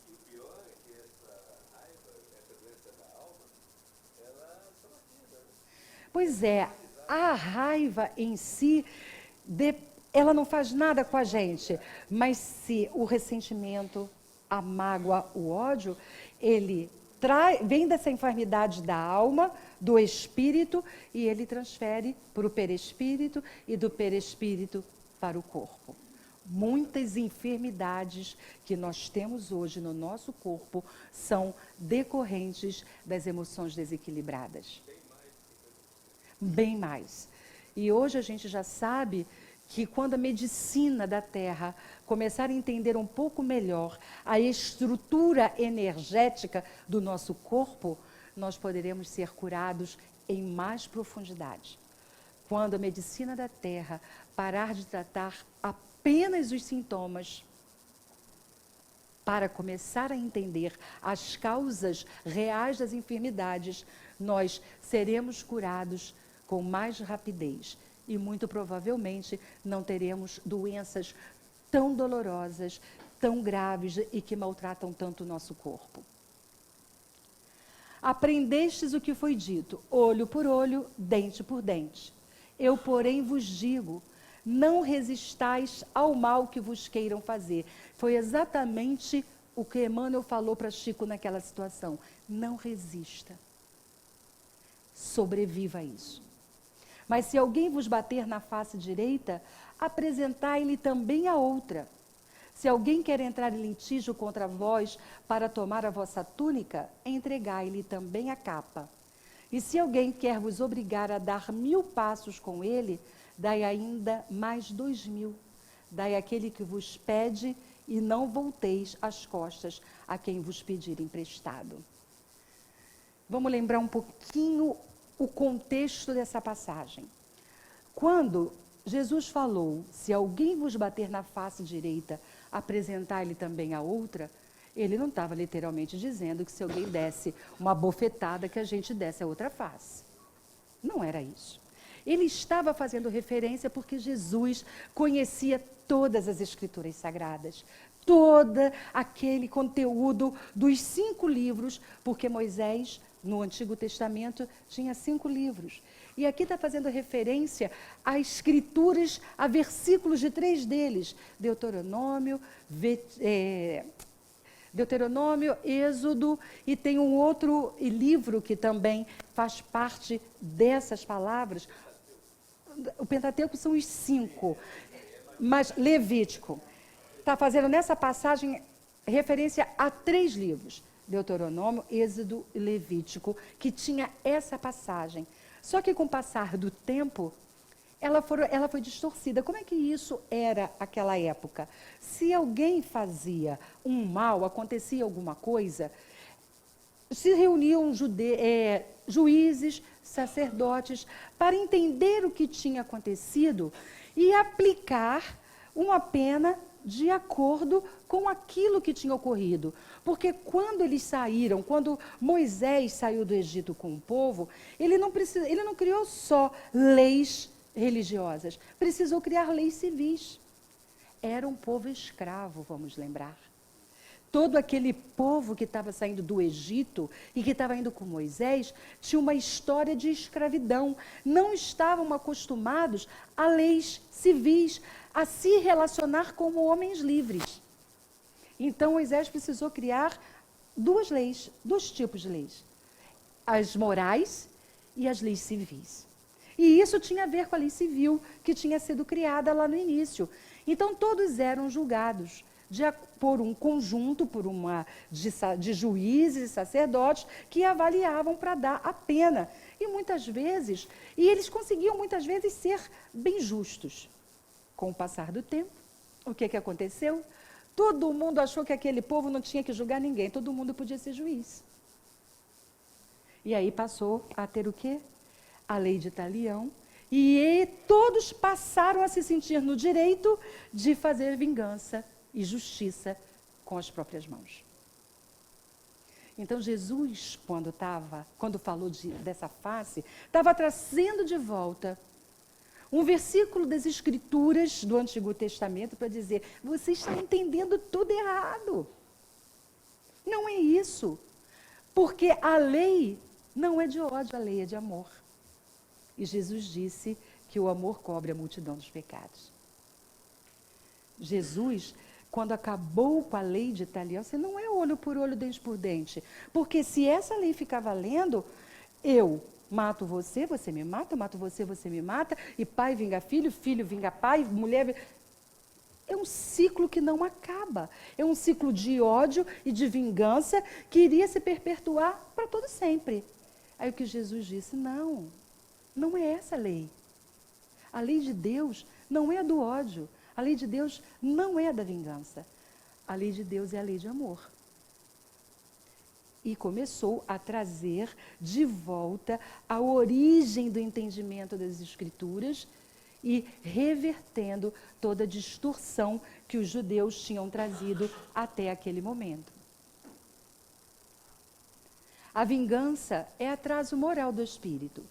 E: E o pior é que essa raiva, essa doença da alma, ela está na vida.
A: Pois é, a raiva em si, ela não faz nada com a gente, mas se o ressentimento, a mágoa, o ódio, ele vem dessa enfermidade da alma, do espírito, e ele transfere para o perispírito e do perispírito para o corpo. Muitas enfermidades que nós temos hoje no nosso corpo são decorrentes das emoções desequilibradas. Bem mais. E hoje a gente já sabe que quando a medicina da Terra começar a entender um pouco melhor a estrutura energética do nosso corpo, nós poderemos ser curados em mais profundidade. Quando a medicina da Terra parar de tratar apenas os sintomas, para começar a entender as causas reais das enfermidades, nós seremos curados com mais rapidez e muito provavelmente não teremos doenças tão dolorosas, tão graves e que maltratam tanto o nosso corpo. Aprendestes o que foi dito, olho por olho, dente por dente. Eu, porém, vos digo, não resistais ao mal que vos queiram fazer. Foi exatamente o que Emmanuel falou para Chico naquela situação. Não resista. Sobreviva a isso. Mas se alguém vos bater na face direita, apresentai-lhe também a outra. Se alguém quer entrar em litígio contra vós para tomar a vossa túnica, entregai-lhe também a capa. E se alguém quer vos obrigar a dar 1000 passos com ele, dai ainda mais 2000. Dai àquele que vos pede e não volteis as costas a quem vos pedir emprestado. Vamos lembrar um pouquinho o contexto dessa passagem. Quando Jesus falou, se alguém vos bater na face direita, apresentai-lhe também a outra, ele não estava literalmente dizendo que se alguém desse uma bofetada, que a gente desse a outra face. Não era isso. Ele estava fazendo referência porque Jesus conhecia todas as Escrituras Sagradas, todo aquele conteúdo dos 5 livros, porque Moisés, no Antigo Testamento, tinha 5 livros. E aqui está fazendo referência a escrituras, a versículos de 3 deles, Deuteronômio, Êxodo, e tem um outro livro que também faz parte dessas palavras. O Pentateuco são os 5, mas Levítico está fazendo nessa passagem referência a 3 livros, Deuteronômio, Êxodo e Levítico, que tinha essa passagem. Só que com o passar do tempo, ela foi distorcida. Como é que isso era aquela época? Se alguém fazia um mal, acontecia alguma coisa, se reuniam juízes, sacerdotes, para entender o que tinha acontecido e aplicar uma pena de acordo com aquilo que tinha ocorrido. Porque quando eles saíram, quando Moisés saiu do Egito com o povo, ele não criou só leis religiosas, precisou criar leis civis. Era um povo escravo, vamos lembrar. Todo aquele povo que estava saindo do Egito e que estava indo com Moisés tinha uma história de escravidão. Não estavam acostumados a leis civis, a se relacionar como homens livres. Então Moisés precisou criar 2 leis, 2 tipos de leis. As morais e as leis civis. E isso tinha a ver com a lei civil que tinha sido criada lá no início. Então todos eram julgados por um conjunto, de juízes e sacerdotes que avaliavam para dar a pena. E muitas vezes, eles conseguiam muitas vezes ser bem justos. Com o passar do tempo, o que aconteceu? Todo mundo achou que aquele povo não tinha que julgar ninguém, todo mundo podia ser juiz. E aí passou a ter o quê? A lei de Talião, e todos passaram a se sentir no direito de fazer vingança e justiça com as próprias mãos. Então Jesus, quando falou dessa face, estava trazendo de volta um versículo das Escrituras do Antigo Testamento para dizer, vocês estão entendendo tudo errado. Não é isso. Porque a lei não é de ódio, a lei é de amor. E Jesus disse que o amor cobre a multidão dos pecados. Jesus, quando acabou com a lei de Italião, não é olho por olho, dente por dente. Porque se essa lei ficar valendo, eu mato você, você me mata, eu mato você, você me mata, e pai vinga filho, filho vinga pai, mulher... É um ciclo que não acaba. É um ciclo de ódio e de vingança que iria se perpetuar para todo sempre. Aí o que Jesus disse, não é essa a lei. A lei de Deus não é a do ódio. A lei de Deus não é a da vingança. A lei de Deus é a lei de amor. E começou a trazer de volta a origem do entendimento das Escrituras e revertendo toda a distorção que os judeus tinham trazido até aquele momento. A vingança é atraso moral do espírito.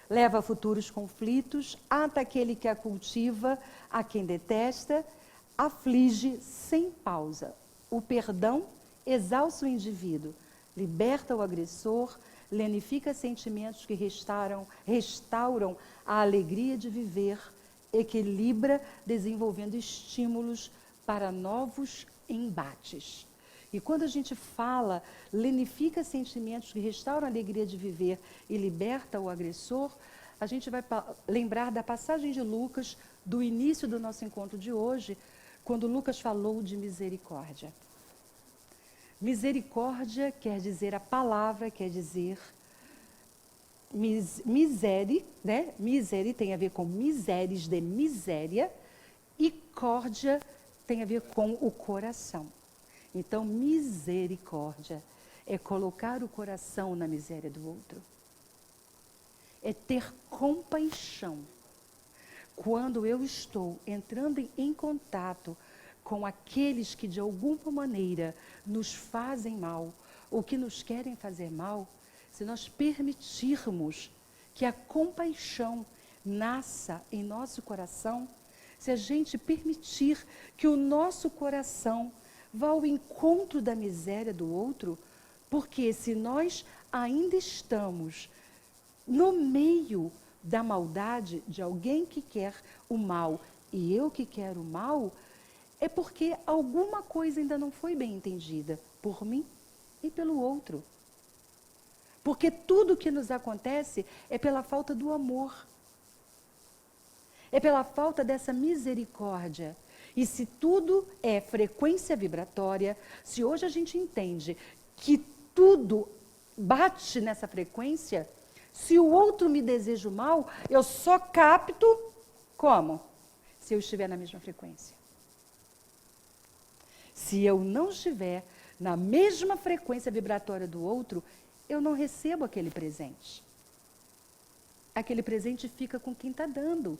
A: Leva a futuros conflitos, ata aquele que a cultiva, a quem detesta, aflige sem pausa. O perdão exalça o indivíduo, liberta o agressor, lenifica sentimentos que restauram a alegria de viver, equilibra, desenvolvendo estímulos para novos embates. E quando a gente fala, lenifica sentimentos que restauram a alegria de viver e liberta o agressor, a gente vai lembrar da passagem de Lucas, do início do nosso encontro de hoje, quando Lucas falou de misericórdia. Misericórdia quer dizer, a palavra quer dizer misere, né? Misere tem a ver com miseres de miséria, e córdia tem a ver com o coração. Então, misericórdia é colocar o coração na miséria do outro. É ter compaixão. Quando eu estou entrando em contato com aqueles que de alguma maneira nos fazem mal, ou que nos querem fazer mal, se nós permitirmos que a compaixão nasça em nosso coração, se a gente permitir que o nosso coração vá ao encontro da miséria do outro, porque se nós ainda estamos no meio da maldade de alguém que quer o mal e eu que quero o mal, é porque alguma coisa ainda não foi bem entendida por mim e pelo outro. Porque tudo que nos acontece é pela falta do amor. É pela falta dessa misericórdia. E se tudo é frequência vibratória, se hoje a gente entende que tudo bate nessa frequência, se o outro me deseja o mal, eu só capto como? Se eu estiver na mesma frequência. Se eu não estiver na mesma frequência vibratória do outro, eu não recebo aquele presente. Aquele presente fica com quem está dando.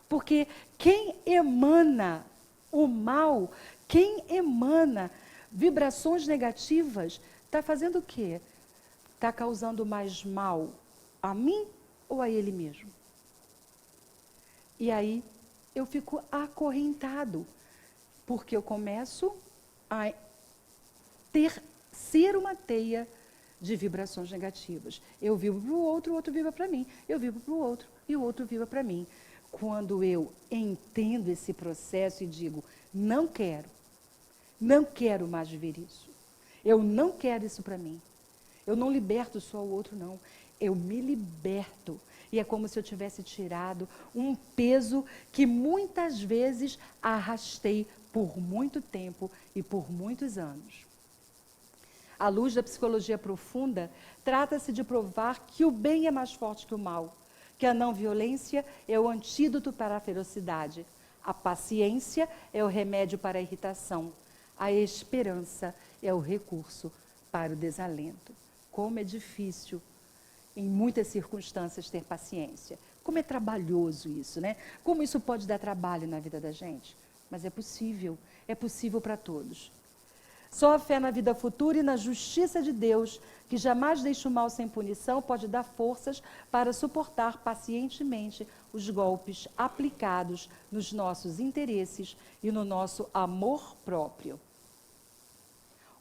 A: Porque quem emana o mal, quem emana vibrações negativas, está fazendo o quê? Está causando mais mal a mim ou a ele mesmo? E aí eu fico acorrentado, porque eu começo a ser uma teia de vibrações negativas. Eu vibro para o outro vibra para mim. Eu vibro para o outro e o outro vibra para mim. Quando eu entendo esse processo e digo, não quero mais viver isso. Eu não quero isso para mim. Eu não liberto só o outro, não. Eu me liberto. E é como se eu tivesse tirado um peso que muitas vezes arrastei por muito tempo e por muitos anos. À luz da psicologia profunda, trata-se de provar que o bem é mais forte que o mal, que a não violência é o antídoto para a ferocidade, a paciência é o remédio para a irritação, a esperança é o recurso para o desalento. Como é difícil, em muitas circunstâncias, ter paciência. Como é trabalhoso isso, né? Como isso pode dar trabalho na vida da gente? Mas é possível para todos. Só a fé na vida futura e na justiça de Deus, que jamais deixa o mal sem punição, pode dar forças para suportar pacientemente os golpes aplicados nos nossos interesses e no nosso amor próprio.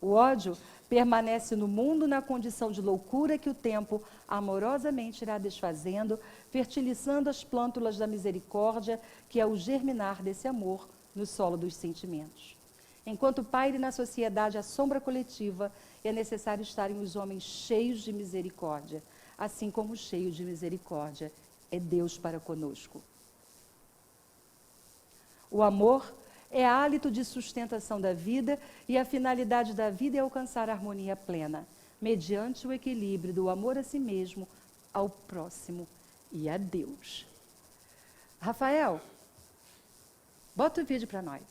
A: O ódio permanece no mundo na condição de loucura que o tempo amorosamente irá desfazendo, fertilizando as plântulas da misericórdia, que é o germinar desse amor no solo dos sentimentos. Enquanto paire na sociedade a sombra coletiva, é necessário estarem os homens cheios de misericórdia, assim como cheio de misericórdia é Deus para conosco. O amor é hálito de sustentação da vida e a finalidade da vida é alcançar a harmonia plena, mediante o equilíbrio do amor a si mesmo, ao próximo e a Deus. Rafael, bota o vídeo para nós.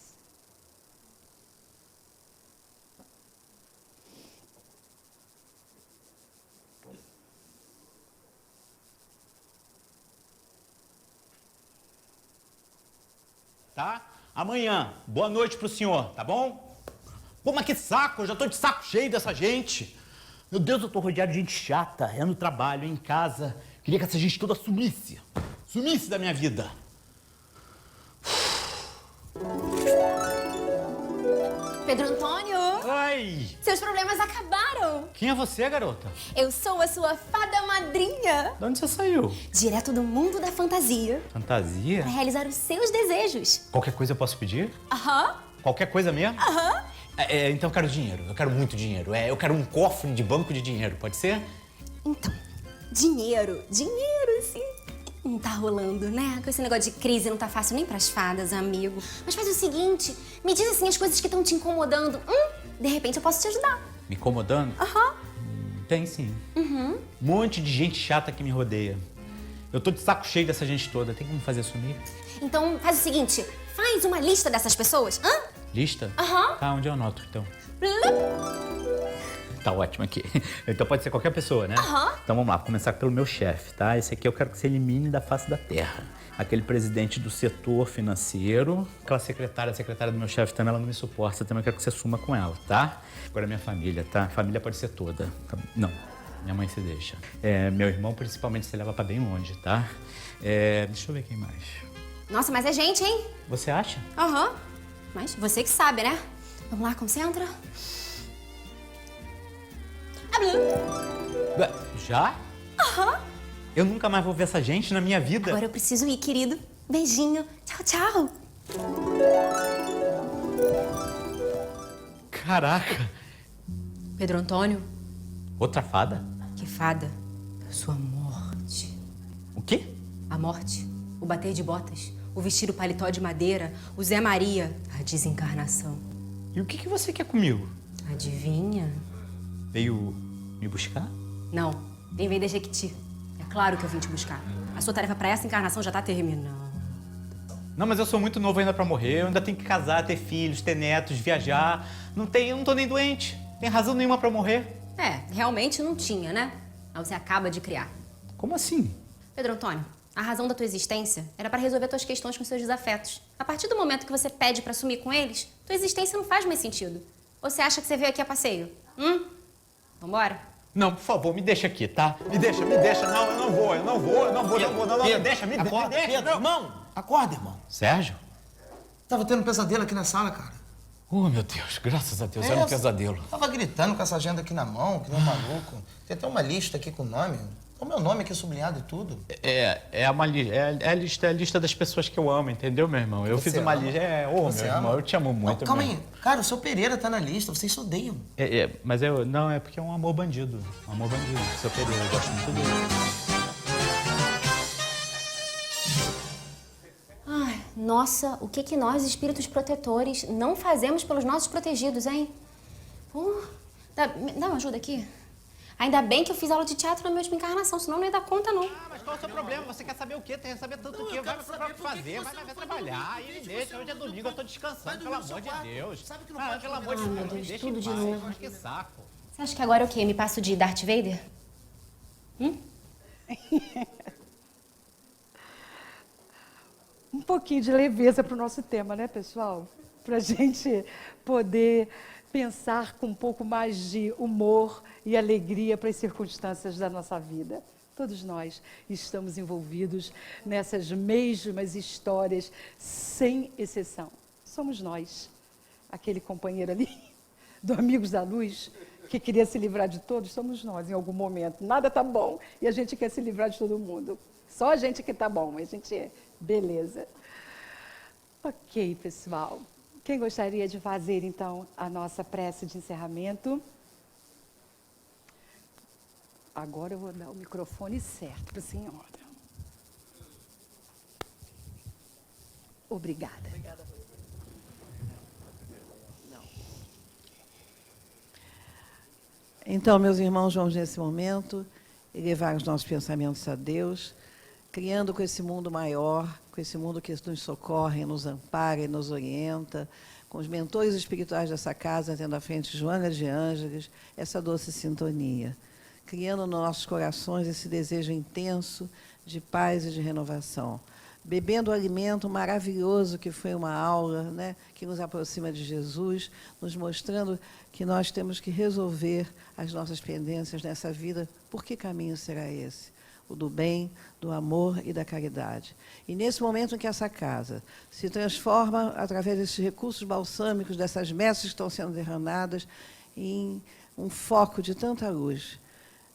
F: Tá? Amanhã, boa noite pro senhor, tá bom? Pô, mas que saco, eu já tô de saco cheio dessa gente. Meu Deus, eu tô rodeado de gente chata, é no trabalho, é em casa. Queria que essa gente toda sumisse. Sumisse da minha vida.
G: Pedro Antônio,
F: Oi!
G: seus problemas acabaram.
F: Quem é você, garota?
G: Eu sou a sua fada madrinha.
F: De onde você saiu?
G: Direto do mundo da fantasia.
F: Fantasia?
G: Para realizar os seus desejos.
F: Qualquer coisa eu posso pedir?
G: Aham.
F: Qualquer coisa mesmo?
G: Aham.
F: Então eu quero dinheiro, eu quero muito dinheiro. Eu quero um cofre de banco de dinheiro, pode ser?
G: Então, dinheiro, sim. Não tá rolando, né? Com esse negócio de crise não tá fácil nem pras fadas, amigo. Mas faz o seguinte, me diz assim as coisas que estão te incomodando. De repente eu posso te ajudar.
F: Me incomodando?
G: Aham.
F: Tem sim.
G: Uhum.
F: Um monte de gente chata que me rodeia. Eu tô de saco cheio dessa gente toda. Tem como fazer sumir?
G: Então faz o seguinte, faz uma lista dessas pessoas.
F: Lista?
G: Aham.
F: Tá, onde eu anoto, então? Tá ótimo aqui. Então pode ser qualquer pessoa, né?
G: Aham.
F: Então vamos lá, vou começar pelo meu chefe, tá? Esse aqui eu quero que você elimine da face da terra. Aquele presidente do setor financeiro. Aquela secretária, a secretária do meu chefe também, ela não me suporta. Também eu quero que você suma com ela, tá? Agora minha família, tá? A família pode ser toda. Não, minha mãe se deixa. Meu irmão, principalmente, você leva pra bem longe, tá? Deixa eu ver quem mais.
G: Nossa, mas é gente, hein?
F: Você acha?
G: Aham. Mas você que sabe, né? Vamos lá, concentra.
F: Já?
G: Aham.
F: Eu nunca mais vou ver essa gente na minha vida.
G: Agora eu preciso ir, querido. Beijinho. Tchau, tchau.
F: Caraca.
G: Pedro Antônio,
F: Outra fada?
G: que fada. Sua morte.
F: O quê?
G: A morte, o bater de botas, o vestir o paletó de madeira, o Zé Maria, a desencarnação.
F: E o que você quer comigo?
G: Adivinha?
F: Veio me buscar?
G: Não, vem vender Jequiti. É claro que eu vim te buscar. A sua tarefa pra essa encarnação já tá terminando.
F: Não, mas eu sou muito novo ainda pra morrer. Eu ainda tenho que casar, ter filhos, ter netos, viajar. Eu não tô nem doente. Tem razão nenhuma pra morrer.
G: Realmente não tinha, né? Mas você acaba de criar.
F: Como assim?
G: Pedro Antônio, a razão da tua existência era para resolver tuas questões com seus desafetos. A partir do momento que você pede para sumir com eles, tua existência não faz mais sentido. Ou você acha que você veio aqui a passeio? Vambora?
F: Não, por favor, me deixa aqui, tá? Me deixa. Não, eu não vou. Não, deixa, me
H: Acorda,
F: deixa.
H: Pedro, irmão! Acorda, irmão.
F: Sérgio?
H: Tava tendo um pesadelo aqui na sala, cara.
F: Oh, meu Deus, graças a Deus, era um pesadelo.
H: Tava gritando com essa agenda aqui na mão, que nem um maluco. Tem até uma lista aqui com o nome. O meu nome aqui sublinhado e tudo.
F: É a lista das pessoas que eu amo, entendeu, meu irmão? Eu
H: Você
F: fiz uma
H: ama?
F: lista.
H: Você
F: Meu irmão,
H: ama?
F: eu te amo muito,
H: Não, calma
F: mesmo.
H: aí. Cara, o seu Pereira tá na lista, vocês se odeiam.
F: Mas não, é porque é um amor bandido. Um amor bandido, seu Pereira, eu gosto muito dele.
G: Ai, nossa, o que nós, espíritos protetores, não fazemos pelos nossos protegidos, hein? Dá uma ajuda aqui. Ainda bem que eu fiz aula de teatro na minha última encarnação, senão não ia dar conta, não.
F: Mas qual é o seu problema? Você quer saber o quê? Tem que saber tanto o quê? Vai fazer, vai trabalhar. E me deixa, hoje é domingo, eu tô descansando, pelo amor de Deus. Pelo amor de Deus,
G: meu Deus,
F: me deixa
G: tudo
F: em
G: de
F: paz.
G: novo.
F: Que saco.
G: Você acha que agora é o quê? Me passo de Darth Vader?
A: Um pouquinho de leveza para o nosso tema, né, pessoal? Para a gente poder pensar com um pouco mais de humor e alegria para as circunstâncias da nossa vida. Todos nós estamos envolvidos nessas mesmas histórias, sem exceção. Somos nós, aquele companheiro ali, do Amigos da Luz, que queria se livrar de todos, somos nós em algum momento. Nada está bom e a gente quer se livrar de todo mundo. Só a gente que está bom, a gente beleza. Ok, pessoal. Quem gostaria de fazer, então, a nossa prece de encerramento? Agora eu vou dar o microfone certo para a senhora. Obrigada.
D: Então, meus irmãos, vamos nesse momento elevar os nossos pensamentos a Deus, criando com esse mundo maior, com esse mundo que nos socorre, nos ampara e nos orienta, com os mentores espirituais dessa casa, tendo à frente Joana de Ângeles, essa doce sintonia, criando nos nossos corações esse desejo intenso de paz e de renovação, bebendo o alimento maravilhoso que foi uma aula, né, que nos aproxima de Jesus, nos mostrando que nós temos que resolver as nossas pendências nessa vida. Por que caminho será esse? O do bem, do amor e da caridade. E nesse momento em que essa casa se transforma, através desses recursos balsâmicos, dessas mesas que estão sendo derramadas, em um foco de tanta luz,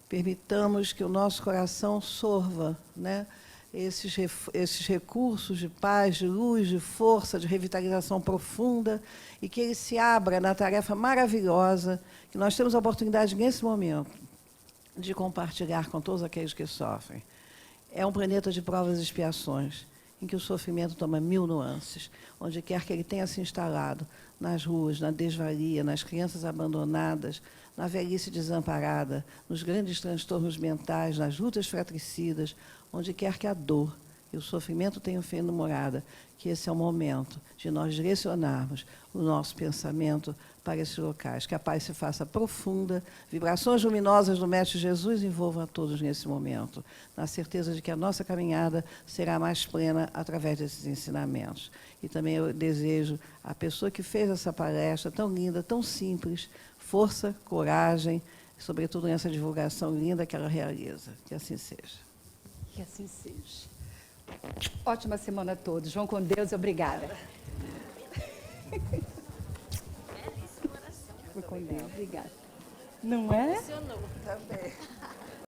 D: permitamos que o nosso coração sorva, né, esses recursos de paz, de luz, de força, de revitalização profunda, e que ele se abra na tarefa maravilhosa que nós temos a oportunidade, nesse momento, de compartilhar com todos aqueles que sofrem. É um planeta de provas e expiações, em que o sofrimento toma 1000 nuances, onde quer que ele tenha se instalado, nas ruas, na desvalia, nas crianças abandonadas, na velhice desamparada, nos grandes transtornos mentais, nas lutas fratricidas, onde quer que a dor e o sofrimento tenham feito morada, que esse é o momento de nós direcionarmos o nosso pensamento para esses locais, que a paz se faça profunda, vibrações luminosas do Mestre Jesus envolvam a todos nesse momento, na certeza de que a nossa caminhada será mais plena através desses ensinamentos. E também eu desejo à pessoa que fez essa palestra tão linda, tão simples, força, coragem, sobretudo nessa divulgação linda que ela realiza. Que assim seja.
A: Que assim seja. Ótima semana a todos. Vão com Deus e obrigada. Foi com Deus, obrigada. Não é?
D: Também.